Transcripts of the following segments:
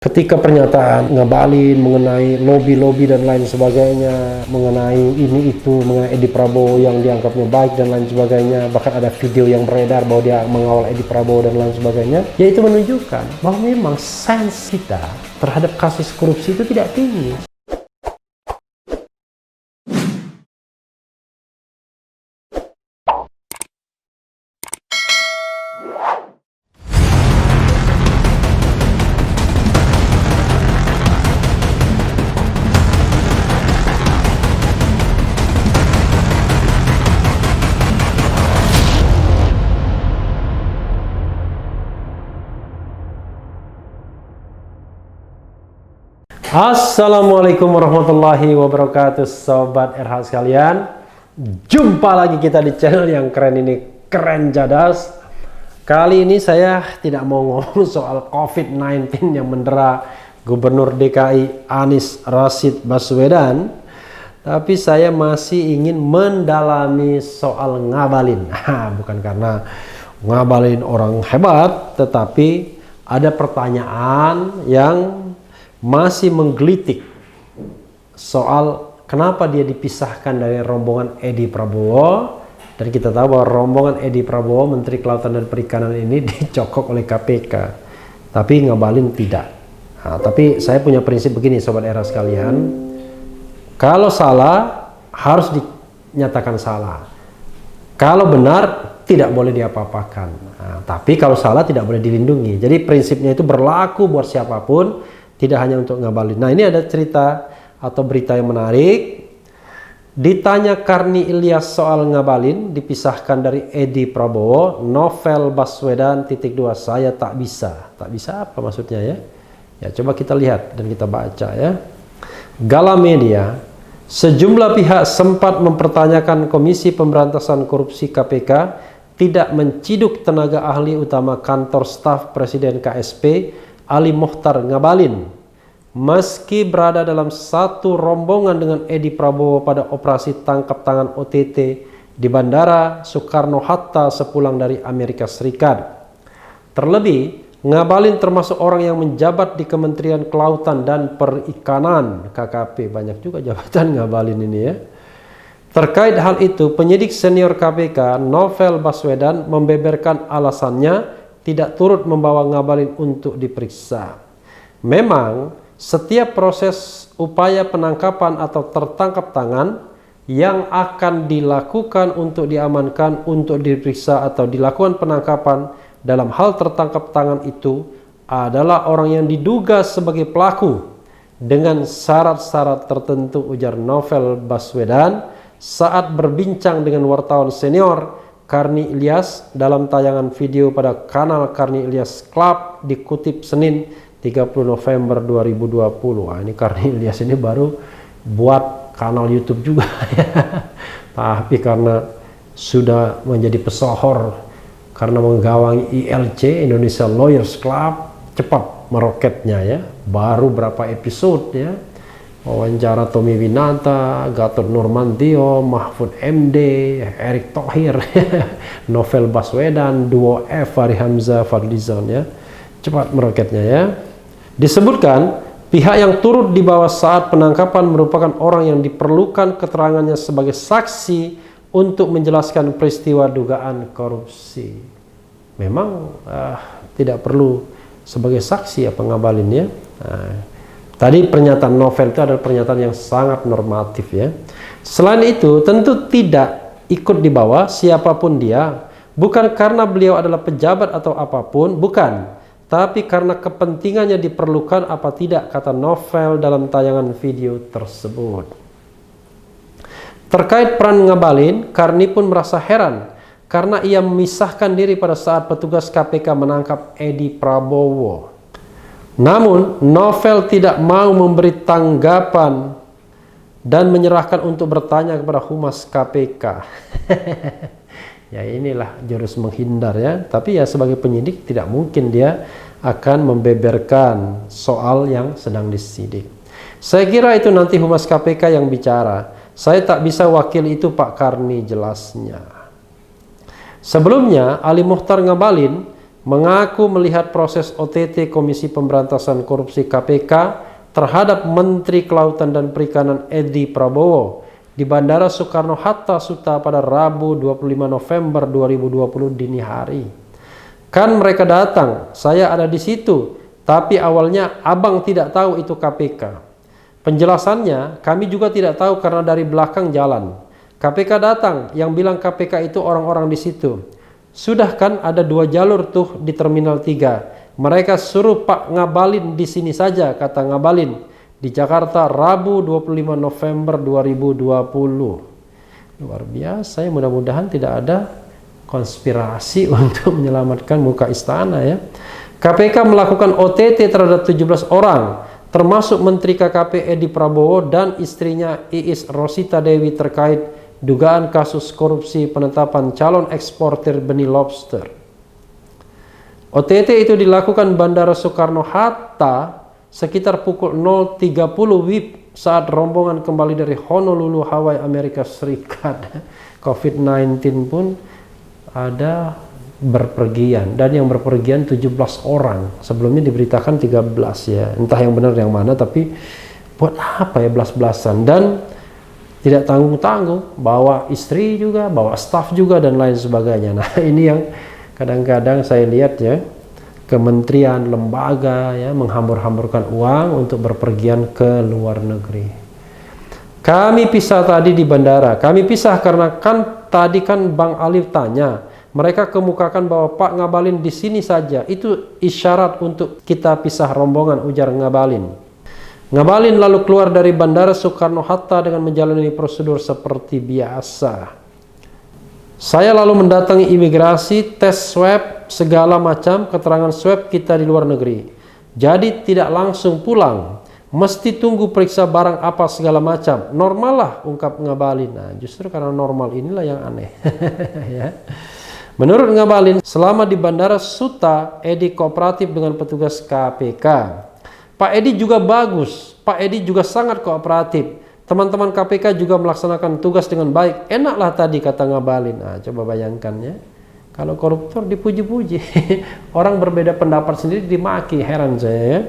Ketika pernyataan Ngabalin mengenai lobby-lobby dan lain sebagainya, mengenai ini itu, mengenai Edi Prabowo yang dianggapnya baik dan lain sebagainya, bahkan ada video yang beredar bahwa dia mengawal Edi Prabowo dan lain sebagainya, ya itu menunjukkan bahwa memang sense kita terhadap kasus korupsi itu tidak tinggi. Assalamualaikum warahmatullahi wabarakatuh, sobat RH sekalian. Jumpa lagi kita di channel yang keren ini, Keren Cadas. Kali ini saya tidak mau ngomong soal COVID-19 yang mendera Gubernur DKI Anies Rashid Baswedan, tapi saya masih ingin mendalami soal Ngabalin. Bukan karena Ngabalin orang hebat, tetapi ada pertanyaan yang masih menggelitik soal kenapa dia dipisahkan dari rombongan Edi Prabowo. Dan kita tahu bahwa rombongan Edi Prabowo, Menteri Kelautan dan Perikanan ini dicokok oleh KPK, tapi Ngabalin tidak. Tapi saya punya prinsip begini, sobat era sekalian, kalau salah harus dinyatakan salah, kalau benar tidak boleh diapa-apakan. Tapi kalau salah tidak boleh dilindungi. Jadi prinsipnya itu berlaku buat siapapun, tidak hanya untuk Ngabalin. Nah, ini ada cerita atau berita yang menarik. Ditanya Karni Ilyas soal Ngabalin dipisahkan dari Edi Prabowo, Novel Baswedan _2 saya tak bisa. Tak bisa apa maksudnya ya? Ya coba kita lihat dan kita baca ya. Gala Media, sejumlah pihak sempat mempertanyakan Komisi Pemberantasan Korupsi KPK tidak menciduk tenaga ahli utama kantor staf Presiden KSP Ali Mokhtar Ngabalin, meski berada dalam satu rombongan dengan Edi Prabowo pada operasi tangkap tangan OTT di Bandara Soekarno-Hatta sepulang dari Amerika Serikat. Terlebih, Ngabalin termasuk orang yang menjabat di Kementerian Kelautan dan Perikanan (KKP). Banyak juga jabatan Ngabalin ini ya. Terkait hal itu, penyidik senior KPK Novel Baswedan membeberkan alasannya tidak turut membawa Ngabalin untuk diperiksa. Memang setiap proses upaya penangkapan atau tertangkap tangan yang akan dilakukan untuk diamankan, untuk diperiksa atau dilakukan penangkapan dalam hal tertangkap tangan itu adalah orang yang diduga sebagai pelaku dengan syarat-syarat tertentu, ujar Novel Baswedan saat berbincang dengan wartawan senior Karni Ilyas dalam tayangan video pada kanal Karni Ilyas Club dikutip Senin 30 November 2020. Ini Karni Ilyas ini baru buat kanal YouTube juga ya. Tapi karena sudah menjadi pesohor karena menggawangi ILC Indonesia Lawyers Club, cepat meroketnya ya. Baru berapa episode ya. Wawancara Tommy Winata, Gatot Nurmantio, Mahfud MD, Erick Thohir, Novel Baswedan, duo F, Fahri Hamzah, Fadlizon ya. Cepat meroketnya ya. Disebutkan pihak yang turut di bawah saat penangkapan merupakan orang yang diperlukan keterangannya sebagai saksi untuk menjelaskan peristiwa dugaan korupsi. Memang tidak perlu sebagai saksi apa Ngabalin ya. Tadi pernyataan Novel itu adalah pernyataan yang sangat normatif ya. Selain itu tentu tidak ikut dibawa siapapun dia, bukan karena beliau adalah pejabat atau apapun, bukan, tapi karena kepentingannya diperlukan apa tidak, kata Novel dalam tayangan video tersebut. Terkait peran Ngabalin, Karni pun merasa heran karena ia memisahkan diri pada saat petugas KPK menangkap Edi Prabowo. Namun, Novel tidak mau memberi tanggapan dan menyerahkan untuk bertanya kepada Humas KPK. Ya inilah jurus menghindar ya. Tapi ya sebagai penyidik tidak mungkin dia akan membeberkan soal yang sedang disidik. Saya kira itu nanti Humas KPK yang bicara. Saya tak bisa wakil itu Pak Karni, jelasnya. Sebelumnya, Ali Mokhtar Ngabalin mengaku melihat proses OTT Komisi Pemberantasan Korupsi KPK terhadap Menteri Kelautan dan Perikanan Edi Prabowo di Bandara Soekarno-Hatta Suta pada Rabu 25 November 2020 dini hari. Kan mereka datang, saya ada di situ, tapi awalnya abang tidak tahu itu KPK. Penjelasannya, kami juga tidak tahu karena dari belakang jalan. KPK datang, yang bilang KPK itu orang-orang di situ. Sudah kan ada 2 jalur tuh di Terminal 3. Mereka suruh Pak Ngabalin di sini saja, kata Ngabalin. Di Jakarta, Rabu 25 November 2020. Luar biasa ya, mudah-mudahan tidak ada konspirasi untuk menyelamatkan muka istana ya. KPK melakukan OTT terhadap 17 orang, termasuk Menteri KKP Edi Prabowo dan istrinya Iis Rosita Dewi terkait dugaan kasus korupsi penetapan calon eksportir benih lobster. OTT itu dilakukan Bandara Soekarno-Hatta sekitar pukul 0.30 WIB saat rombongan kembali dari Honolulu, Hawaii, Amerika Serikat. COVID-19 pun ada berpergian, dan yang berpergian 17 orang. Sebelumnya diberitakan 13 ya. Entah yang benar yang mana, tapi buat apa ya belas-belasan. Dan tidak tanggung-tanggung, bawa istri juga, bawa staf juga, dan lain sebagainya. Nah, ini yang kadang-kadang saya lihat ya, kementerian, lembaga ya menghambur-hamburkan uang untuk berpergian ke luar negeri. Kami pisah tadi di bandara. Kami pisah karena tadi Bang Alif tanya. Mereka kemukakan bahwa Pak Ngabalin di sini saja. Itu isyarat untuk kita pisah rombongan, ujar Ngabalin. Ngabalin lalu keluar dari Bandara Soekarno-Hatta dengan menjalani prosedur seperti biasa. Saya lalu mendatangi imigrasi, tes swab, segala macam keterangan swab kita di luar negeri. Jadi tidak langsung pulang, mesti tunggu periksa barang apa segala macam. Normal lah, ungkap Ngabalin. Nah, justru karena normal inilah yang aneh. Ya. Menurut Ngabalin, selama di Bandara Suta, Edi kooperatif dengan petugas KPK. Pak Edi juga bagus, Pak Edi juga sangat kooperatif. Teman-teman KPK juga melaksanakan tugas dengan baik. Enaklah tadi, kata Ngabalin. Nah, coba bayangkan ya. Kalau koruptor dipuji-puji, orang berbeda pendapat sendiri dimaki, heran saya ya.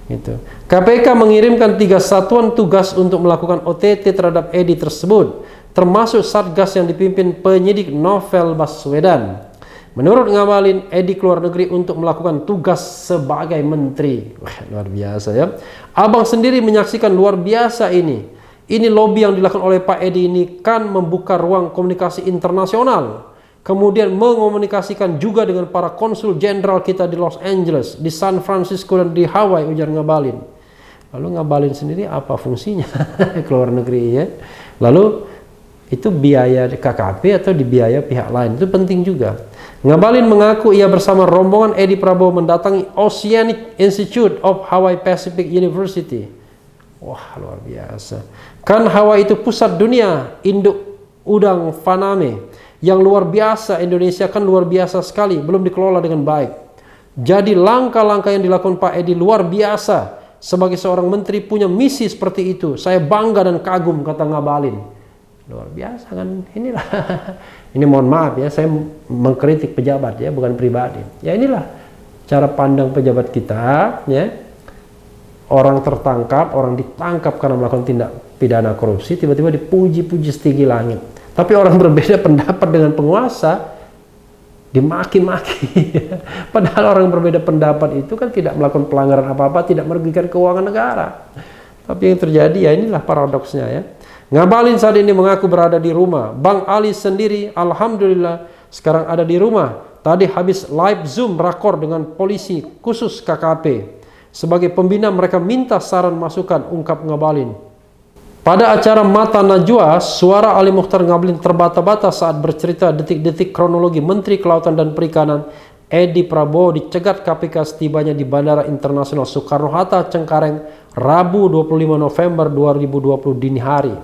Gitu. KPK mengirimkan 3 satuan tugas untuk melakukan OTT terhadap Edi tersebut, termasuk Satgas yang dipimpin penyidik Novel Baswedan. Menurut Ngabalin, Edi keluar negeri untuk melakukan tugas sebagai menteri. Wah, luar biasa ya. Abang sendiri menyaksikan luar biasa ini. Ini lobby yang dilakukan oleh Pak Edi ini kan membuka ruang komunikasi internasional. Kemudian mengomunikasikan juga dengan para konsul jenderal kita di Los Angeles, di San Francisco, dan di Hawaii, ujar Ngabalin. Lalu Ngabalin sendiri apa fungsinya keluar negeri ya? Lalu itu biaya KKP atau dibiaya pihak lain? Itu penting juga. Ngabalin mengaku ia bersama rombongan Edi Prabowo mendatangi Oceanic Institute of Hawaii Pacific University. Wah, luar biasa. Kan Hawaii itu pusat dunia induk udang faname. Yang luar biasa, Indonesia kan luar biasa sekali, belum dikelola dengan baik. Jadi langkah-langkah yang dilakukan Pak Edi luar biasa. Sebagai seorang menteri punya misi seperti itu. Saya bangga dan kagum, kata Ngabalin. Luar biasa kan, inilah. Ini mohon maaf ya, saya mengkritik pejabat ya, bukan pribadi. Ya inilah cara pandang pejabat kita ya. Orang tertangkap, orang ditangkap karena melakukan tindak pidana korupsi, tiba-tiba dipuji-puji setinggi langit. Tapi orang berbeda pendapat dengan penguasa dimaki-maki. Padahal orang berbeda pendapat itu kan tidak melakukan pelanggaran apa-apa, tidak merugikan keuangan negara. Tapi yang terjadi ya inilah paradoksnya ya. Ngabalin saat ini mengaku berada di rumah. Bang Ali sendiri alhamdulillah sekarang ada di rumah. Tadi habis live Zoom rakor dengan polisi khusus KKP. Sebagai pembina mereka minta saran masukan, ungkap Ngabalin. Pada acara Mata Najwa, suara Ali Mukhtar Ngabalin terbata-bata saat bercerita detik-detik kronologi Menteri Kelautan dan Perikanan Edi Prabowo dicegat KPK setibanya di Bandara Internasional Soekarno-Hatta, Cengkareng, Rabu 25 November 2020 dini hari.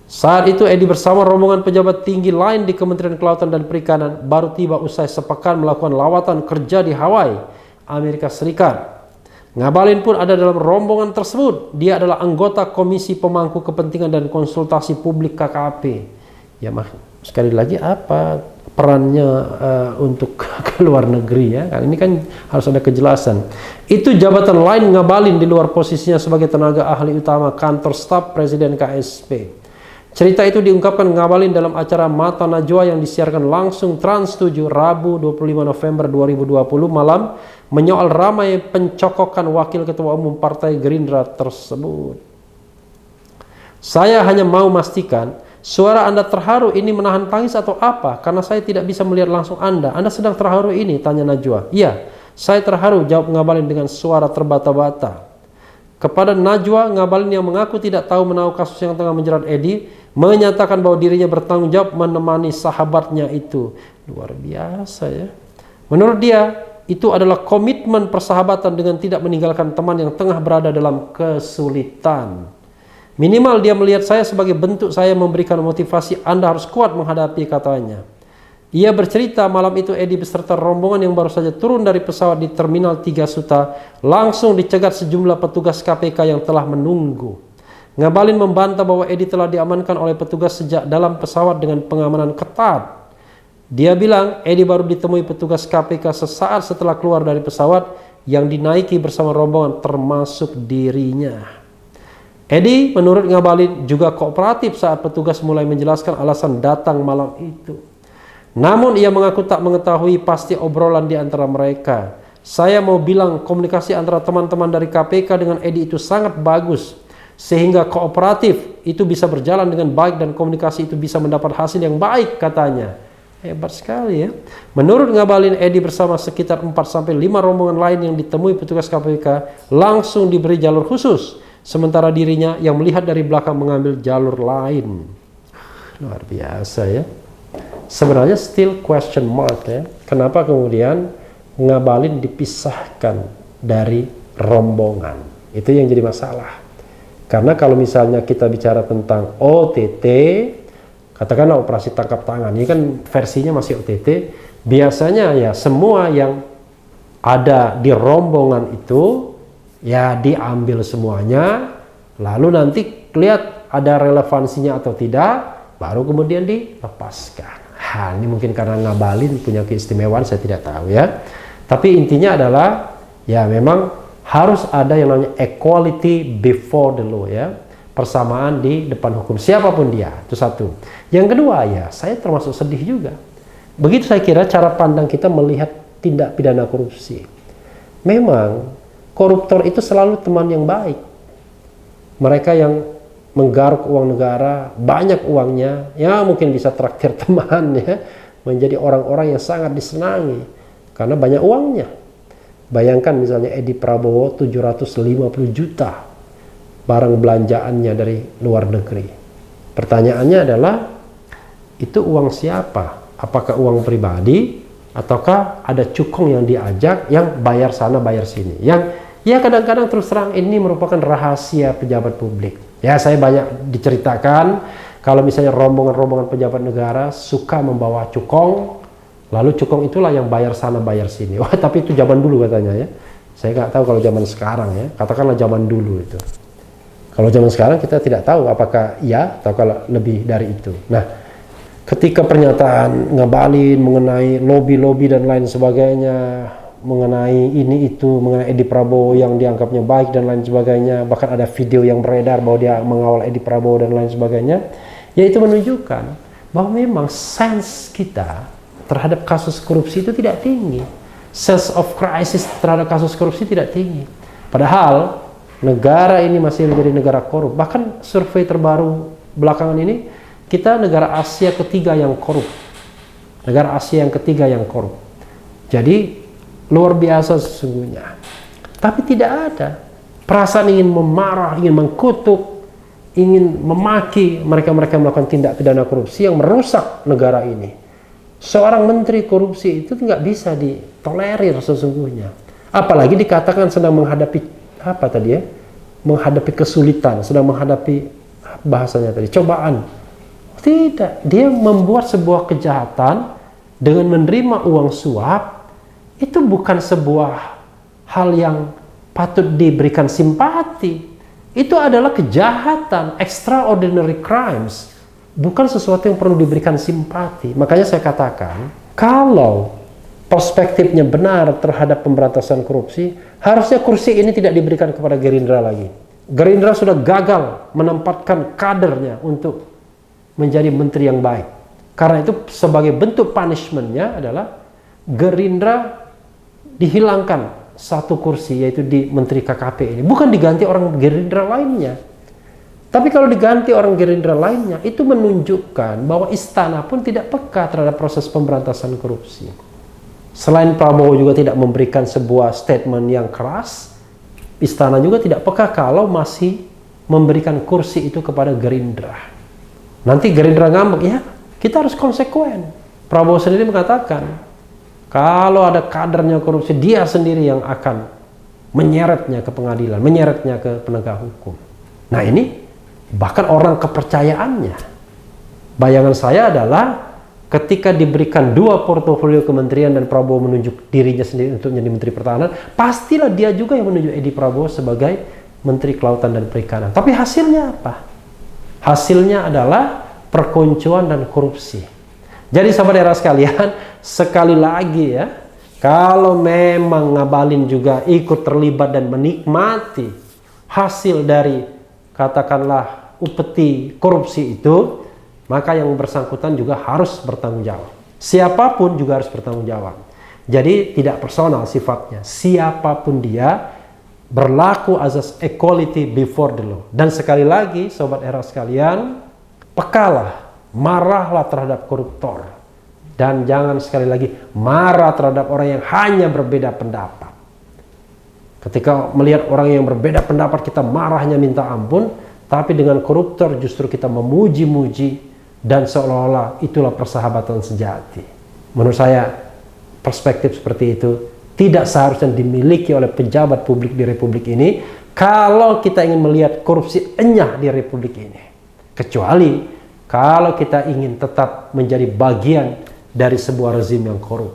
Saat itu Edi bersama rombongan pejabat tinggi lain di Kementerian Kelautan dan Perikanan baru tiba usai sepekan melakukan lawatan kerja di Hawaii, Amerika Serikat. Ngabalin pun ada dalam rombongan tersebut. Dia adalah anggota Komisi Pemangku Kepentingan dan Konsultasi Publik KKP. Ya sekali lagi apa perannya untuk ke luar negeri ya. Ini kan harus ada kejelasan. Itu jabatan lain Ngabalin di luar posisinya sebagai tenaga ahli utama kantor staf Presiden KSP. Cerita itu diungkapkan Ngabalin dalam acara Mata Najwa yang disiarkan langsung Trans 7 Rabu 25 November 2020 malam, menyoal ramai pencokokan wakil ketua umum Partai Gerindra tersebut. Saya hanya mau memastikan, suara Anda terharu ini menahan tangis atau apa? Karena saya tidak bisa melihat langsung Anda. Anda sedang terharu ini? Tanya Najwa. Iya, saya terharu, jawab Ngabalin dengan suara terbata-bata. Kepada Najwa, Ngabalin yang mengaku tidak tahu menahu kasus yang tengah menjerat Edi, menyatakan bahwa dirinya bertanggung jawab menemani sahabatnya itu. Luar biasa ya. Menurut dia, itu adalah komitmen persahabatan dengan tidak meninggalkan teman yang tengah berada dalam kesulitan. Minimal dia melihat saya sebagai bentuk saya memberikan motivasi, Anda harus kuat menghadapi, katanya. Ia bercerita malam itu Edi beserta rombongan yang baru saja turun dari pesawat di Terminal 3 Suta langsung dicegat sejumlah petugas KPK yang telah menunggu. Ngabalin membantah bahwa Edi telah diamankan oleh petugas sejak dalam pesawat dengan pengamanan ketat. Dia bilang Edi baru ditemui petugas KPK sesaat setelah keluar dari pesawat yang dinaiki bersama rombongan termasuk dirinya. Edi menurut Ngabalin juga kooperatif saat petugas mulai menjelaskan alasan datang malam itu. Namun ia mengaku tak mengetahui pasti obrolan di antara mereka. Saya mau bilang komunikasi antara teman-teman dari KPK dengan Edi itu sangat bagus, sehingga kooperatif itu bisa berjalan dengan baik dan komunikasi itu bisa mendapat hasil yang baik, katanya. Hebat sekali ya. Menurut Ngabalin, Edi bersama sekitar 4-5 rombongan lain yang ditemui petugas KPK langsung diberi jalur khusus, sementara dirinya yang melihat dari belakang mengambil jalur lain. Luar biasa ya. Sebenarnya still question mark ya. Kenapa kemudian Ngabalin dipisahkan dari rombongan? Itu yang jadi masalah. Karena kalau misalnya kita bicara tentang OTT, katakanlah operasi tangkap tangan, ini kan versinya masih OTT, biasanya ya semua yang ada di rombongan itu ya diambil semuanya, lalu nanti lihat ada relevansinya atau tidak, baru kemudian dilepaskan. Ini mungkin karena Ngabalin punya keistimewaan, saya tidak tahu ya. Tapi intinya adalah ya memang harus ada yang namanya equality before the law ya. Persamaan di depan hukum siapapun dia, itu satu. Yang kedua ya, saya termasuk sedih juga. Begitu saya kira cara pandang kita melihat tindak pidana korupsi. Memang koruptor itu selalu teman yang baik. Mereka yang menggaruk uang negara, banyak uangnya, ya mungkin bisa traktir teman ya, menjadi orang-orang yang sangat disenangi karena banyak uangnya. Bayangkan misalnya Edi Prabowo 750 juta barang belanjaannya dari luar negeri. Pertanyaannya adalah, itu uang siapa? Apakah uang pribadi ataukah ada cukong yang diajak yang bayar sana bayar sini? Yang ya kadang-kadang terus terang ini merupakan rahasia pejabat publik. Ya saya banyak diceritakan kalau misalnya rombongan-rombongan pejabat negara suka membawa cukong, lalu cukong itulah yang bayar sana bayar sini. Wah, tapi itu zaman dulu katanya ya. Saya nggak tahu kalau zaman sekarang ya. Katakanlah zaman dulu itu. Kalau zaman sekarang kita tidak tahu apakah iya atau kalau lebih dari itu. Nah, ketika pernyataan Ngabalin mengenai lobby-lobby dan lain sebagainya, mengenai ini itu, mengenai Edi Prabowo yang dianggapnya baik dan lain sebagainya, bahkan ada video yang beredar bahwa dia mengawal Edi Prabowo dan lain sebagainya, ya itu menunjukkan bahwa memang sense kita terhadap kasus korupsi itu tidak tinggi, sense of crisis terhadap kasus korupsi tidak tinggi. Padahal negara ini masih menjadi negara korup. Bahkan survei terbaru belakangan ini, kita negara Asia ketiga yang korup, negara Asia yang ketiga yang korup. Jadi luar biasa sesungguhnya. Tapi tidak ada perasaan ingin memarah, ingin mengkutuk, ingin memaki mereka-mereka yang melakukan tindak pidana korupsi yang merusak negara ini. Seorang menteri korupsi itu tidak bisa ditolerir sesungguhnya. Apalagi dikatakan sedang menghadapi apa tadi ya? Menghadapi kesulitan, sedang menghadapi bahasanya tadi, cobaan. Tidak, dia membuat sebuah kejahatan dengan menerima uang suap. Itu bukan sebuah hal yang patut diberikan simpati. Itu adalah kejahatan, extraordinary crimes. bukan sesuatu yang perlu diberikan simpati. Makanya saya katakan, kalau perspektifnya benar terhadap pemberantasan korupsi, harusnya kursi ini tidak diberikan kepada Gerindra lagi. Gerindra sudah gagal menempatkan kadernya untuk menjadi menteri yang baik. Karena itu sebagai bentuk punishment-nya adalah Gerindra dihilangkan satu kursi, yaitu di Menteri KKP ini. Bukan diganti orang Gerindra lainnya. Tapi kalau diganti orang Gerindra lainnya, itu menunjukkan bahwa istana pun tidak peka terhadap proses pemberantasan korupsi. Selain Prabowo juga tidak memberikan sebuah statement yang keras, istana juga tidak peka kalau masih memberikan kursi itu kepada Gerindra. Nanti Gerindra ngambek, ya kita harus konsekuen. Prabowo sendiri mengatakan, kalau ada kadernya korupsi, dia sendiri yang akan menyeretnya ke pengadilan, menyeretnya ke penegak hukum. Nah ini bahkan orang kepercayaannya. Bayangan saya adalah ketika diberikan 2 portofolio kementerian dan Prabowo menunjuk dirinya sendiri untuk menjadi Menteri Pertahanan, pastilah dia juga yang menunjuk Edi Prabowo sebagai Menteri Kelautan dan Perikanan. Tapi hasilnya apa? Hasilnya adalah perkuncuan dan korupsi. Jadi sahabat era sekalian, sekali lagi ya, kalau memang Ngabalin juga ikut terlibat dan menikmati hasil dari katakanlah upeti korupsi itu, maka yang bersangkutan juga harus bertanggung jawab. Siapapun juga harus bertanggung jawab. Jadi tidak personal sifatnya. Siapapun dia berlaku azas equality before the law. Dan sekali lagi sobat era sekalian, pekalah, marahlah terhadap koruptor. Dan jangan sekali lagi marah terhadap orang yang hanya berbeda pendapat. Ketika melihat orang yang berbeda pendapat kita marahnya minta ampun, tapi dengan koruptor justru kita memuji-muji dan seolah-olah itulah persahabatan sejati. Menurut saya perspektif seperti itu tidak seharusnya dimiliki oleh pejabat publik di Republik ini kalau kita ingin melihat korupsi enyah di Republik ini. Kecuali kalau kita ingin tetap menjadi bagian dari sebuah rezim yang korup.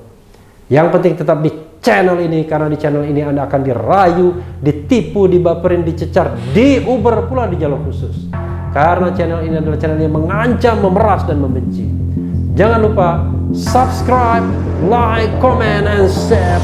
Yang penting tetap di channel ini, karena di channel ini Anda akan dirayu, ditipu, dibaperin, dicecar, diuber pula di jalur khusus. Karena channel ini adalah channel yang mengancam, memeras, dan membenci. Jangan lupa subscribe, like, comment, and share.